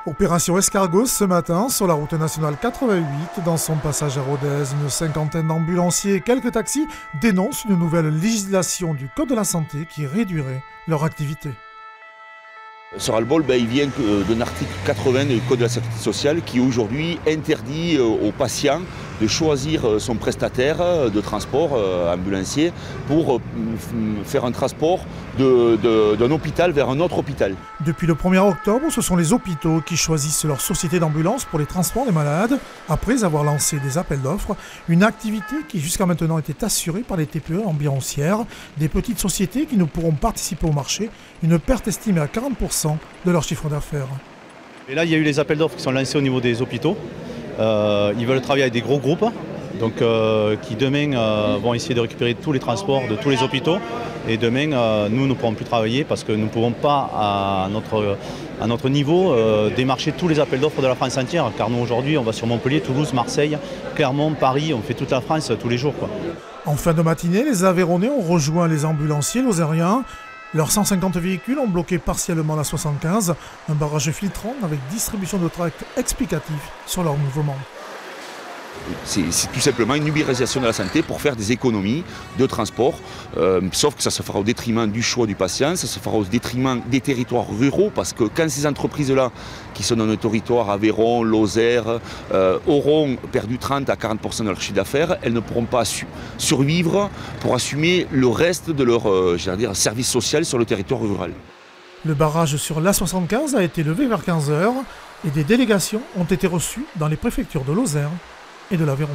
Opération Escargot ce matin sur la route nationale 88. Dans son passage à Rodez, une cinquantaine d'ambulanciers et quelques taxis dénoncent une nouvelle législation du Code de la santé qui réduirait leur activité. Ce ras-le-bol, il vient d'un article 80 du Code de la sécurité sociale qui aujourd'hui interdit aux patients de choisir son prestataire de transport ambulancier pour faire un transport d'un hôpital vers un autre hôpital. Depuis le 1er octobre, ce sont les hôpitaux qui choisissent leur société d'ambulance pour les transports des malades, après avoir lancé des appels d'offres, une activité qui jusqu'à maintenant était assurée par les TPE ambulancières, des petites sociétés qui ne pourront participer au marché, une perte estimée à 40% de leur chiffre d'affaires. Et là, il y a eu les appels d'offres qui sont lancés au niveau des hôpitaux. Ils veulent travailler avec des gros groupes donc, qui demain vont essayer de récupérer tous les transports de tous les hôpitaux. Et demain, nous ne pourrons plus travailler parce que nous ne pouvons pas, à notre niveau, démarcher tous les appels d'offres de la France entière. Car nous, aujourd'hui, on va sur Montpellier, Toulouse, Marseille, Clermont, Paris, on fait toute la France tous les jours, quoi. En fin de matinée, les Aveyronnais ont rejoint les ambulanciers lozériens. Leurs 150 véhicules ont bloqué partiellement la 75, un barrage filtrant avec distribution de tracts explicatifs sur leur mouvement. C'est tout simplement une ubérisation de la santé pour faire des économies de transport, sauf que ça se fera au détriment du choix du patient, ça se fera au détriment des territoires ruraux, parce que quand ces entreprises-là, qui sont dans nos territoires, Aveyron, Lozère, auront perdu 30 à 40% de leur chiffre d'affaires, elles ne pourront pas survivre pour assumer le reste de leur service social sur le territoire rural. Le barrage sur l'A75 a été levé vers 15 h et des délégations ont été reçues dans les préfectures de Lozère et de l'Aveyron.